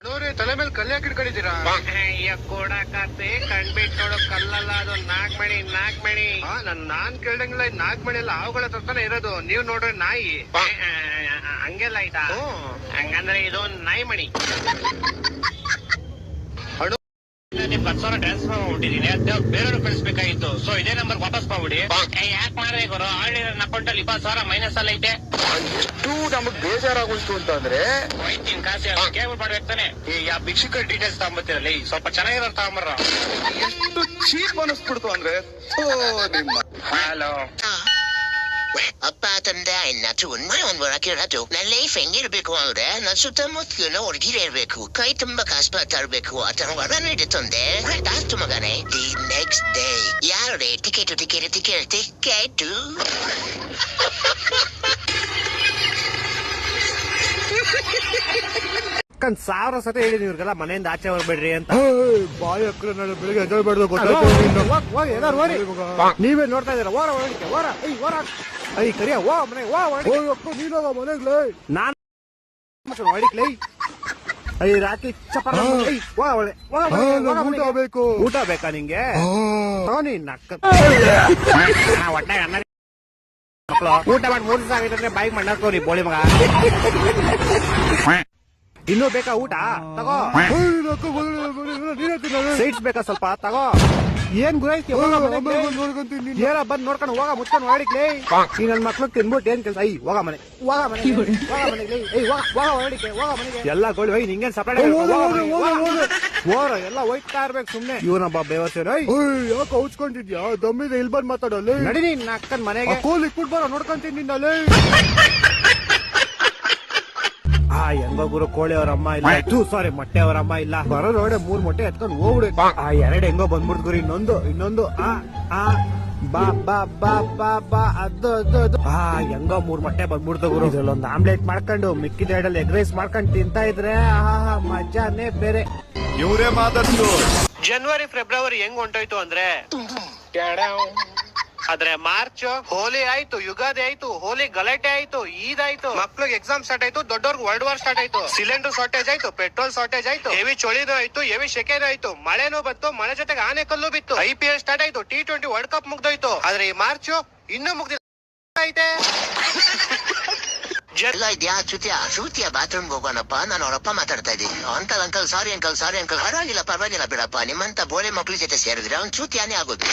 ನೋಡ್ರಿ ತಲೆ ಮೇಲೆ ಕಲ್ಲು ಯಾಕೆ ಇಟ್ಕೊಂಡಿದ್ದೀರಾ? ಕೊಡಕತ್ತೆ ಕಣ್ಬಿಟ್ಟು ನೋಡು ಕಲ್ಲಲ್ಲ ಅದು ನಾಗ್ಮಣಿ. ನಾನ್ ಕೇಳ್ದಂಗಿಲ್ಲ ನಾಗ್ಮಣಿ ಎಲ್ಲ ಅವುಗಳ ತರ್ತಾನೆ ಇರೋದು. ನೀವ್ ನೋಡ್ರಿ ನಾಯಿ. ಹಂಗೆಲ್ಲ ಆಯ್ತಾ? ಹಂಗಂದ್ರೆ ಇದು ನಾಯಿ ಮಣಿ. ನಿಮ್ 10,000 ಟ್ರಾನ್ಸ್ಫರ್ ಮಾಡ್ಬಿಟ್ಟಿದೀನಿ. ಅದ್ ಬೇರೆಯವ್ರು ಕಳಿಸ್ಬೇಕಾಗಿತ್ತು. ಸೊ ಇದೇ ನಂಬರ್ ವಾಪಸ್ ಮಾಡ್ಬಿಡಿ. ಯಾಕೆ ಮಾಡ್ದೆ ಗುರು? ಆಲ್ರೆಡಿ ನನ್ನ ಅಕೌಂಟ್ ಅಲ್ಲಿ 20,000 ಮೈನಸ್ ಅಲ್ಲಿ ಐತೆ. ಅಷ್ಟು ನಮಗ್ ಬೇಜಾರಾಗೋಯ್ತು ಅಂತಂದ್ರೆ ಹೋಯ್ತೀನಿ ಕಾಸು ಕೇಬಲ್ ಮಾಡ್ಬೇಕಾನೆ. ಈ ಭಿಕ್ಷುಕರ ಡೀಟೇಲ್ಸ್ ತಗೊಂಬತ್ತೀರಲ್ಲಿ ಸ್ವಲ್ಪ ಚೆನ್ನಾಗಿರೋ ತಗೊಂಬರ. ಎಷ್ಟು ಚೀಪ್ ಅನಿಸ್ಬಿಡ್ತು ಅಂದ್ರೆ. ಹಲೋ ಅಪ್ಪ ತಂದೆ ಇನ್ನ ತುಂಬಾ ಬರಕಿರೋದು. ನನ್ನ ಲೈಫ್ ಹೆಂಗಿರ್ಬೇಕು ಅಂದ್ರೆ ನನ್ನ ಸುತ್ತಮುತ್ತಲಿನ ಹುಡುಗಿರೇ ಇರ್ಬೇಕು, ಕೈ ತುಂಬಾ ಕಾಸು ತರಬೇಕು ಅಥವಾ ಹೊರ ನೀಡುತ್ತಂದೆ ತಾಸ್ತು ಮಗನೇ. ದಿ ನೆಕ್ಸ್ಟ್ ಡೇ ಯಾರೇ ಟಿಕೆಟ್ ಕಂದ್ 1000 ಸತಿ ಹೇಳಿದ್ವಿ ಇವ್ರಿಗೆಲ್ಲ ಮನೆಯಿಂದ ಆಚೆ ಹೊರಬೇಡ್ರಿ ಅಂತ. ಬಾಯಿ ಹತ್ರ ನಾಳೆ ಬೆಳಿಗ್ಗೆ ಎದ್ದೇಳ್ಬಾರ್ದು. ನೀವೇ ನೋಡ್ತಾ ಇದೀರ. ಓರ ಹೊರಡಿಕೆ ಓರ ಐ ಕರಿಯ ಓ ಮನೆ ಓ ನೀನಾಗ ಮನೆಗ್ಲೇ ನಾನು ಹೊಡಿಕ್ಲೈ ಐ ರಾತ್ರಿ ಚಪಾರ ಊಟ ಬೇಕು. ಊಟ ಬೇಕಾ ನಿಂಗೆ? ತಗೋನಿ ನಕ್ಕ ಹೊಟ್ಟೆ ಅನ್ನ ಮಕ್ಕಳು ಊಟ ಮಾಡಿ 3 ದಿವಸ ಆಗಿದ್ರೆ ಬೈಕ್ ಮಾಡಕೋರಿ ಬೋಳಿ ಮಗ. ಇನ್ನೂ ಬೇಕಾ ಊಟ? ತಗೋ. ಸೈಟ್ಸ್ ಬೇಕಾ ಸ್ವಲ್ಪ? ತಗೋ. ಏನ್ ಗುರೈತಿ? ಏನ ಬಂದ್ ನೋಡ್ಕೊಂಡು ಹೋಗ ಮುಚ್ಕೊಂಡು ಹೊರಡಿಕ್ಲಿ. ಈ ನನ್ ಮಕ್ಳು ತಿನ್ಬಿಟ್ಟು ಏನ್ ಕೆಲಸ? ಹೋಗ ಮನೆ ಎಲ್ಲ ಗೋಳಿ ನಿಂಗೇನ್ ಸಪ್ರೇಟ್ ಓರ ಎಲ್ಲ ಹೋಯ್ತಾ ಇರ್ಬೇಕು ಸುಮ್ನೆ. ಇವ್ನಬ್ಬ ಬೇವರ್ಸೇನ ಯಾಕೆ ಹೌಚ್ಕೊಂಡಿದ್ಯಾ? ದಮ್ಮಿದೆ ಇಲ್ಲಿ ಬಂದ್ ಮಾತಾಡಲ್ಲ. ನಡಿ ನೀನ್ ಅಕ್ಕನ್ ಮನೆಗೆ. ಕೋಲಿ ಇಟ್ಬಿಟ್ಟು ಬರೋ ನೋಡ್ಕೊಂತೀನಿ ನಿನ್ನಲ್ಲಿ. ಹೆಂಗೋ ಗುರು ಕೋಳಿ ಅವ್ರ ಅಮ್ಮ ಇಲ್ಲ, ಸಾರಿ ಮೊಟ್ಟೆ ಅವ್ರ ಅಮ್ಮ ಇಲ್ಲ. ಬರೋ ನೋಡೆ 3 ಮೊಟ್ಟೆ ಎತ್ಕೊಂಡು ಹೋಗ್ಬಿಡು. 2 ಹೆಂಗೋ ಬಂದ್ಬಿಡ್ತು ಗುರು. ಇನ್ನೊಂದು ಬಾ ಬಾ ಬಾ ಬಾ ಬಾ ಅದು ಹೆಂಗೋ 3 ಮೊಟ್ಟೆ ಬಂದ್ಬಿಡ್ತು ಗುರು. ಇದ್ರಲ್ಲೊಂದು ಆಮ್ಲೆಟ್ ಮಾಡ್ಕೊಂಡು ಮಿಕ್ಕಿದ 2 ಎಗ್ ರೈಸ್ ಮಾಡ್ಕೊಂಡು ತಿಂತಾ ಇದ್ರೆ ಮಜಾನೇ ಬೇರೆ. ಇವರೇ ಮಾತಾಡ್ತು. ಜನವರಿ ಫೆಬ್ರವರಿ ಹೆಂಗ್ ಹೊಂಟೋಯ್ತು ಅಂದ್ರೆ, ಆದ್ರೆ ಮಾರ್ಚ್ ಹೋಲಿ ಆಯ್ತು, ಯುಗಾದಿ ಆಯ್ತು, ಹೋಲಿ ಗಲಾಟೆ ಆಯ್ತು, ಈದ್ ಆಯ್ತು, ಮಕ್ಳಿಗೆ ಎಕ್ಸಾಮ್ ಸ್ಟಾರ್ಟ್ ಆಯ್ತು, ದೊಡ್ಡವ್ರಿಗೆ ವರ್ಲ್ಡ್ ವಾರ್ ಸ್ಟಾರ್ಟ್ ಆಯ್ತು, ಸಿಲಿಂಡರ್ ಶಾರ್ಟೇಜ್ ಆಯ್ತು, ಪೆಟ್ರೋಲ್ ಶಾರ್ಟೇಜ್ ಆಯ್ತು, ಹೆವಿ ಚಳಿನೂ ಆಯ್ತು, ಹೆವಿ ಶೆಕೆನೂ ಆಯ್ತು, ಮಳೆನೂ ಬಂತು, ಮಳೆ ಜೊತೆಗೆ ಆನೆ ಕಲ್ಲು ಬಿತ್ತು, IPL ಸ್ಟಾರ್ಟ್ ಆಯ್ತು, T20 ವರ್ಲ್ಡ್ ಕಪ್ ಮುಗ್ದೋಯ್ತು. ಆದ್ರೆ ಈ ಮಾರ್ಚ್ ಇನ್ನೂ ಮುಗ್ದಿಲ್ಲ ಐತೆ. ಎಲ್ಲ ಇದ್ಯಾ ಶ್ರುತಿಯ ಬಾತ್ರೂಮ್ ಹೋಗೋಣಪ್ಪ. ನಾನು ಅವರಪ್ಪ ಮಾತಾಡ್ತಾ ಇದ್ದೀನಿ. ಅಂಕಲ್ ಸಾರಿ ಅಂಕಲ್ ಪರವಾಗಿಲ್ಲ ಬಿಡಪ್ಪ. ನಿಮ್ಮಂತ ಬೋಳೆ ಮಕ್ಳ ಜೊತೆ ಸೇರಿದ್ರೆ ಅವ್ನು ಶ್ರುತಿಯಾನೇ ಆಗೋದು.